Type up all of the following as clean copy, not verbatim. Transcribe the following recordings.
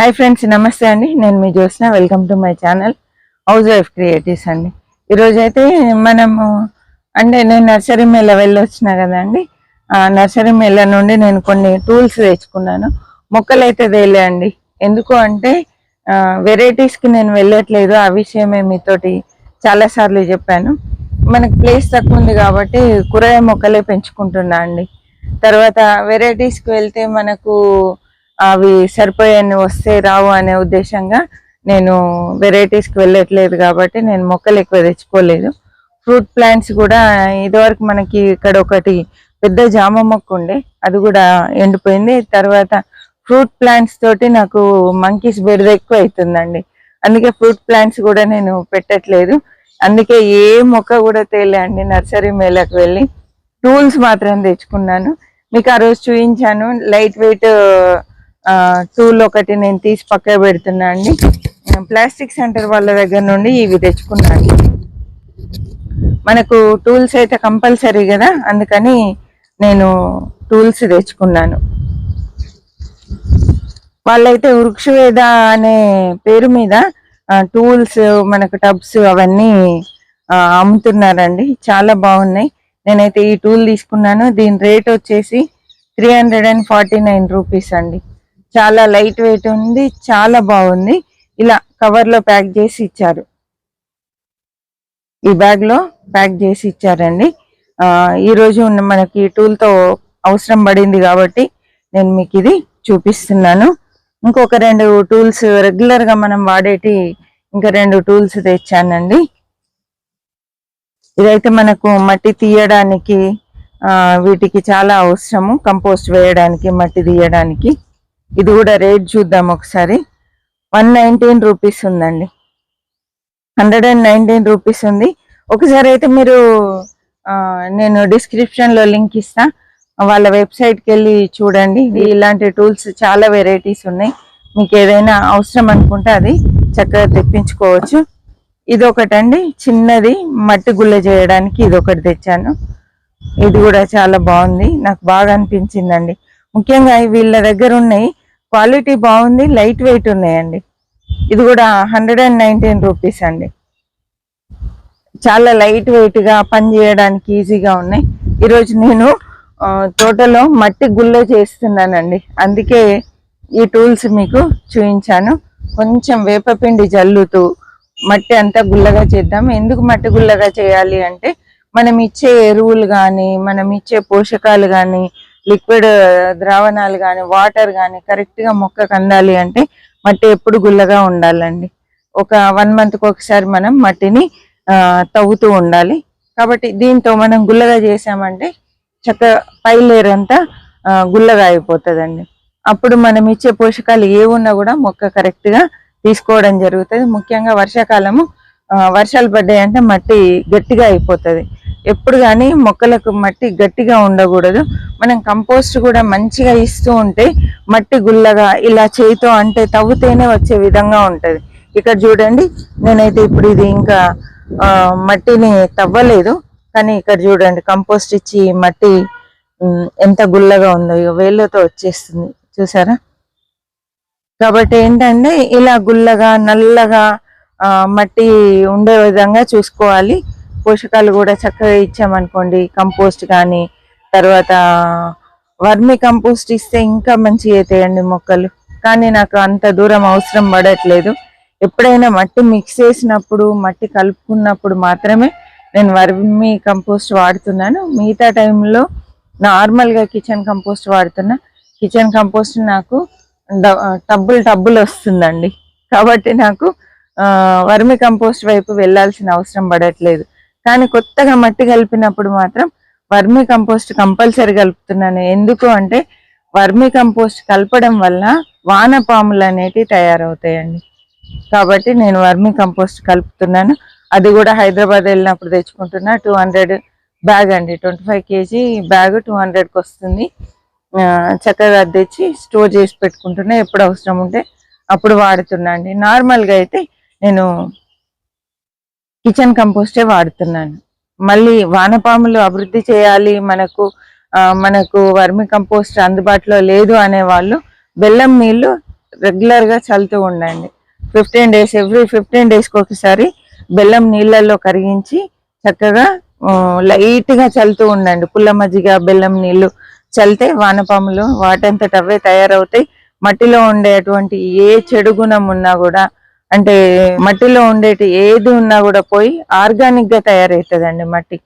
Hi friends, నమస్తే అండి. నేను మీ Jyotsna. Welcome to my channel housewife creatives అండి. ఈరోజు అయితే మనము నేను నర్సరీ మేళ వెళ్ళొచ్చిన కదండి. ఆ నర్సరీ మేళ నుండి నేను కొన్ని టూల్స్ తెచ్చుకున్నాను. మొక్కలు అయితే తేలే అండి. ఎందుకు అంటే వెరైటీస్కి నేను వెళ్ళట్లేదు. ఆ విషయమే మీతోటి చాలాసార్లు చెప్పాను. మనకు ప్లేస్ తక్కువ ఉంది కాబట్టి కూరగాయ మొక్కలే పెంచుకుంటున్నా అండి. తర్వాత వెరైటీస్కి వెళ్తే మనకు అవి సరిపోయాన్ని వస్తే రావు అనే ఉద్దేశంగా నేను వెరైటీస్కి వెళ్ళట్లేదు కాబట్టి నేను మొక్కలు ఎక్కువ తెచ్చుకోలేదు. ఫ్రూట్ ప్లాంట్స్ కూడా ఇదివరకు మనకి ఇక్కడ ఒకటి పెద్ద జామ మొక్క ఉండే, అది కూడా ఎండిపోయింది. తర్వాత ఫ్రూట్ ప్లాంట్స్ తోటి నాకు మంకీస్ బెడద ఎక్కువ అవుతుందండి. అందుకే ఫ్రూట్ ప్లాంట్స్ కూడా నేను పెట్టట్లేదు. అందుకే ఏ మొక్క కూడా తేలే అండి. నర్సరీ మేళకు వెళ్ళి టూల్స్ మాత్రం తెచ్చుకున్నాను. మీకు ఆ రోజు చూపించాను. లైట్ వెయిట్ టూల్ ఒకటి నేను తీసి పక్క పెడుతున్నా అండి. ప్లాస్టిక్ సెంటర్ వాళ్ళ దగ్గర నుండి ఇవి తెచ్చుకున్నాను. మనకు టూల్స్ అయితే కంపల్సరీ కదా, అందుకని నేను టూల్స్ తెచ్చుకున్నాను. వాళ్ళైతే వృక్షవేద అనే పేరు మీద టూల్స్, మనకు టబ్స్ అవన్నీ అమ్ముతున్నారండి. చాలా బాగున్నాయి. నేనైతే ఈ టూల్ తీసుకున్నాను. దీని రేట్ వచ్చేసి 349 రూపీస్ అండి. చాలా లైట్ వెయిట్ ఉంది, చాలా బాగుంది. ఇలా కవర్ లో ప్యాక్ చేసి ఇచ్చారు. ఈ బ్యాగ్ లో ప్యాక్ చేసి ఇచ్చారండి. ఈ రోజు మనకి టూల్ తో అవసరం పడింది కాబట్టి నేను మీకు ఇది చూపిస్తున్నాను. ఇంకొక 2 టూల్స్ రెగ్యులర్ గా మనం వాడేటి ఇంకా 2 టూల్స్ తెచ్చానండి. ఇదైతే మనకు మట్టి తీయడానికి వీటికి చాలా అవసరము. కంపోస్ట్ వేయడానికి, మట్టి తీయడానికి. ఇది కూడా రేట్ చూద్దాం ఒకసారి. 119 రూపీస్ ఉందండి. 119 రూపీస్ ఉంది. ఒకసారి అయితే మీరు నేను డిస్క్రిప్షన్ లో లింక్ ఇస్తా, వాళ్ళ వెబ్సైట్కి వెళ్ళి చూడండి. ఇలాంటి టూల్స్ చాలా వెరైటీస్ ఉన్నాయి. మీకు ఏదైనా అవసరం అనుకుంటే అది చక్కగా తెప్పించుకోవచ్చు. ఇది ఒకటండి, చిన్నది మట్టి గుల్ల చేయడానికి ఇది ఒకటి తెచ్చాను. ఇది కూడా చాలా బాగుంది, నాకు బాగా అనిపించిందండి. ముఖ్యంగా వీళ్ళ దగ్గర ఉన్నాయి, క్వాలిటీ బాగుంది, లైట్ వెయిట్ ఉన్నాయండి. ఇది కూడా 119 రూపీస్ అండి. చాలా లైట్ వెయిట్ గా పని చేయడానికి ఈజీగా ఉన్నాయి. ఈరోజు నేను తోటలో మట్టి గుల్ల చేస్తున్నానండి. అందుకే ఈ టూల్స్ మీకు చూపించాను. కొంచెం వేపపిండి జల్లుతూ మట్టి అంతా గుల్లగా చేద్దాం. ఎందుకు మట్టి గుల్లగా చేయాలి అంటే, మనం ఇచ్చే ఎరువులు కానీ, మనం ఇచ్చే పోషకాలు కానీ, లిక్విడ్ ద్రావణాలు కానీ, వాటర్ కానీ కరెక్ట్గా మొక్కకు అందాలి అంటే మట్టి ఎప్పుడు గుల్లగా ఉండాలండి. ఒక 1 మంత్కి ఒకసారి మనం మట్టిని తవ్వుతూ ఉండాలి. కాబట్టి దీంతో మనం గుల్లగా చేసామంటే చక్కగా పై లేయర్ అంతా గుల్లగా అయిపోతుందండి. అప్పుడు మనం ఇచ్చే పోషకాలు ఏమున్నా కూడా మొక్క కరెక్ట్గా తీసుకోవడం జరుగుతుంది. ముఖ్యంగా వర్షాకాలము వర్షాలు పడ్డాయంటే మట్టి గట్టిగా అయిపోతుంది. ఎప్పుడు కానీ మొక్కలకు మట్టి గట్టిగా ఉండకూడదు. మనం కంపోస్ట్ కూడా మంచిగా ఇస్తూ ఉంటే మట్టి గుల్లగా ఇలా చేయితో అంటే తవ్వుతేనే వచ్చే విధంగా ఉంటుంది. ఇక్కడ చూడండి, నేనైతే ఇప్పుడు ఇది ఇంకా మట్టిని తవ్వలేదు, కానీ ఇక్కడ చూడండి కంపోస్ట్ ఇచ్చి మట్టి ఎంత గుల్లగా ఉందో, వేళ్ళతో వచ్చేస్తుంది చూసారా. కాబట్టి ఏంటంటే ఇలా గుల్లగా నల్లగా మట్టి ఉండే విధంగా చూసుకోవాలి. పోషకాలు కూడా చక్కగా ఇచ్చామనుకోండి, కంపోస్ట్ కానీ, తర్వాత వర్మి కంపోస్ట్ ఇస్తే ఇంకా మంచిగా అవుతాయండి మొక్కలు. కానీ నాకు అంత దూరం అవసరం పడట్లేదు. ఎప్పుడైనా మట్టి మిక్స్ చేసినప్పుడు, మట్టి కలుపుకున్నప్పుడు మాత్రమే నేను వర్మి కంపోస్ట్ వాడుతున్నాను. మిగతా టైంలో నార్మల్గా కిచెన్ కంపోస్ట్ వాడుతున్నా. కిచెన్ కంపోస్ట్ నాకు టబ్బులు వస్తుందండి. కాబట్టి నాకు వర్మి కంపోస్ట్ వైపు వెళ్ళాల్సిన అవసరం పడట్లేదు. కానీ కొత్తగా మట్టి కలిపినప్పుడు మాత్రం వర్మి కంపోస్ట్ కంపల్సరీ కలుపుతున్నాను. ఎందుకు అంటే వర్మి కంపోస్ట్ కలపడం వల్ల వానపాములు అనేటివి తయారవుతాయండి. కాబట్టి నేను వర్మి కంపోస్ట్ కలుపుతున్నాను. అది కూడా హైదరాబాద్ వెళ్ళినప్పుడు తెచ్చుకుంటున్నా. 200 బ్యాగ్ అండి, 25 kg బ్యాగ్ 200కి వస్తుంది. చక్కగా తెచ్చి స్టోర్ చేసి పెట్టుకుంటున్నా. ఎప్పుడు అవసరం ఉంటే అప్పుడు వాడుతున్నా అండి. నార్మల్గా అయితే నేను కిచెన్ కంపోస్టే వాడుతున్నాను. మళ్ళీ వానపాములు అభివృద్ధి చేయాలి, మనకు వర్మి కంపోస్ట్ అందుబాటులో లేదు అనే వాళ్ళు బెల్లం నీళ్ళు రెగ్యులర్ గా చల్లుతూ ఉండండి. 15 డేస్, ఎవ్రీ 15 డేస్కి ఒకసారి బెల్లం నీళ్ళల్లో కరిగించి చక్కగా లైట్ గా చల్లుతూ ఉండండి. పుల్ల మజ్జిగ, బెల్లం నీళ్లు చల్లితే వానపాములు వాటంతట అవే తయారవుతాయి. మట్టిలో ఉండేటువంటి ఏ చెడు గుణం ఉన్నా కూడా, అంటే మట్టిలో ఉండేటి ఏది ఉన్నా కూడా పోయి ఆర్గానిక్ గా తయారవుతుందండి మట్టి.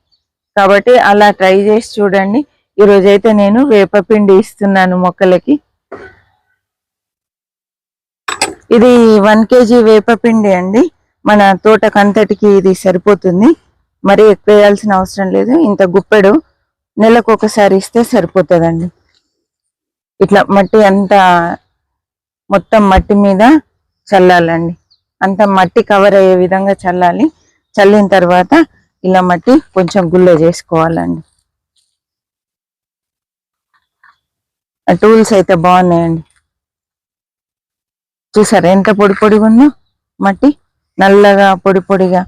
కాబట్టి అలా ట్రై చేసి చూడండి. ఈ రోజైతే నేను వేపపిండి ఇస్తున్నాను మొక్కలకి. ఇది 1 kg వేపపిండి అండి. మన తోటకంతటికి ఇది సరిపోతుంది. మరి ఎక్కువ వేయాల్సిన అవసరం లేదు. ఇంత గుప్పెడు నెలకు ఒకసారి ఇస్తే సరిపోతుందండి. ఇట్లా మట్టి అంతా మొత్తం మట్టి మీద చల్లాలండి. అంత మట్టి కవర్ అయ్యే విధంగా చల్లాలి. చల్లిన తర్వాత ఇలా మట్టి కొంచెం గుల్ల చేసుకోవాలండి. ఆ టూల్స్ అయితే బాగున్నాయండి. చూసారా ఎంత పొడి పొడిగా ఉందో మట్టి, నల్లగా పొడి పొడిగా.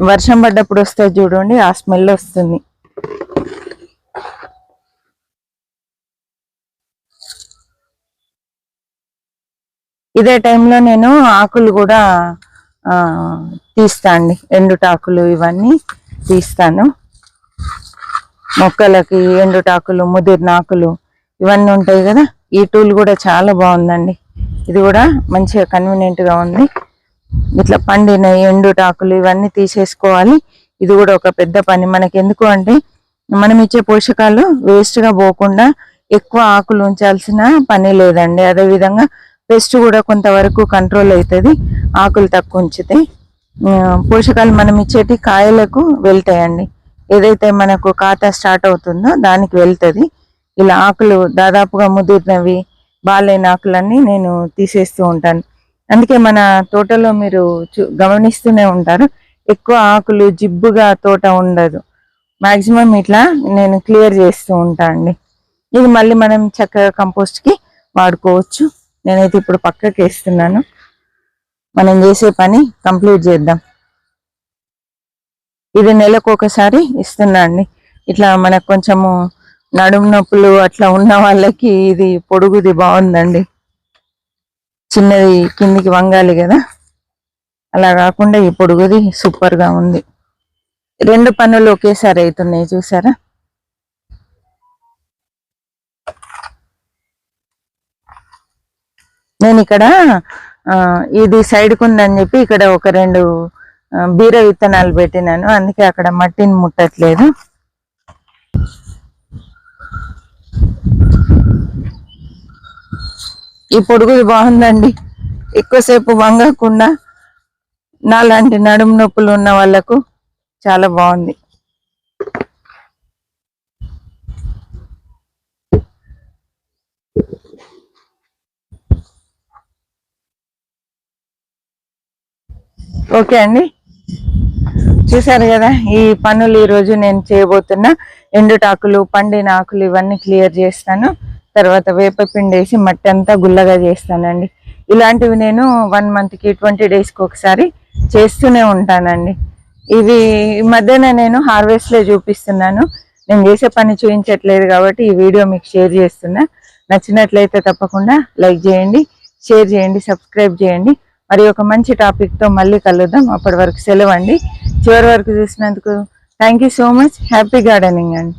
వర్షం పడ్డప్పుడు వస్తే చూడండి, ఆ స్మెల్ వస్తుంది. ఇదే టైంలో నేను ఆకులు కూడా తీస్తా అండి. ఎండుటాకులు ఇవన్నీ తీస్తాను. మొక్కలకి ఎండుటాకులు, ముదిరిన ఆకులు ఇవన్నీ ఉంటాయి కదా. ఈ టూల్ కూడా చాలా బాగుందండి. ఇది కూడా మంచిగా కన్వీనియంట్ గా ఉంది. ఇట్లా పండిన ఎండుటాకులు ఇవన్నీ తీసేసుకోవాలి. ఇది కూడా ఒక పెద్ద పని మనకి. ఎందుకు అంటే మనం ఇచ్చే పోషకాలు వేస్ట్ గా పోకుండా ఎక్కువ ఆకులు ఉంచాల్సిన పని లేదండి. అదే విధంగా పెస్ట్ కూడా కొంతవరకు కంట్రోల్ అవుతుంది ఆకులు తక్కువ ఉంచితే. పోషకాలు మనం ఇచ్చేటి కాయలకు వెళ్తాయండి. ఏదైతే మనకు ఖాతా స్టార్ట్ అవుతుందో దానికి వెళ్తుంది. ఇలా ఆకులు దాదాపుగా ముదిరినవి, బాలేని ఆకులన్నీ నేను తీసేస్తూ ఉంటాను. అందుకే మన తోటలో మీరు గమనిస్తూనే ఉంటారు, ఎక్కువ ఆకులు జిబ్బుగా తోట ఉండదు. మాక్సిమం ఇట్లా నేను క్లియర్ చేస్తూ ఉంటా అండి. ఇది మళ్ళీ మనం చక్కగా కంపోస్ట్ కి వాడుకోవచ్చు. నేనైతే ఇప్పుడు పక్కకి వేస్తున్నాను. మనం చేసే పని కంప్లీట్ చేద్దాం. ఇది నెలకు ఒకసారి ఇస్తున్నా అండి. ఇట్లా మనకు కొంచెము నడుము నొప్పులు అట్లా ఉన్న వాళ్ళకి ఇది పొడుగుది బాగుందండి. చిన్నది కిందికి వంగాలి కదా, అలా కాకుండా ఈ పొడుగుది సూపర్ గా ఉంది. 2 పనులు ఒకేసారి అవుతున్నాయి చూసారా. నేను ఇక్కడ ఇది సైడ్కు ఉందని చెప్పి ఇక్కడ ఒక 2 బీర విత్తనాలు పెట్టినాను. అందుకే అక్కడ మట్టిని ముట్టట్లేదు. ఈ పొడుగుది బాగుందండి. ఎక్కువసేపు వంగకుండా నాలాంటి నడుము నొప్పులు ఉన్న వాళ్ళకు చాలా బాగుంది. ఓకే అండి, చూసారు కదా ఈ పనులు ఈరోజు నేను చేయబోతున్నా. ఎండుటాకులు, పండిన ఆకులు ఇవన్నీ క్లియర్ చేస్తాను. తర్వాత వేపపిండి వేసి మట్టి అంతా గుల్లగా చేస్తానండి. ఇలాంటివి నేను 1 month కి 20 daysకి ఒకసారి చేస్తూనే ఉంటానండి. ఇవి ఈ మధ్యన నేను హార్వెస్ట్ లో చూపిస్తున్నాను. నేను చేసే పని చూపించట్లేదు కాబట్టి ఈ వీడియో మీకు షేర్ చేస్తున్నా. నచ్చినట్లయితే తప్పకుండా లైక్ చేయండి, షేర్ చేయండి, సబ్స్క్రైబ్ చేయండి. మరి ఒక మంచి టాపిక్ తో మళ్ళీ కలుద్దాం. అప్పటి వరకు సెలవు అండి. చివరి వరకు చూసినందుకు thank you so much. Happy gardening అండి.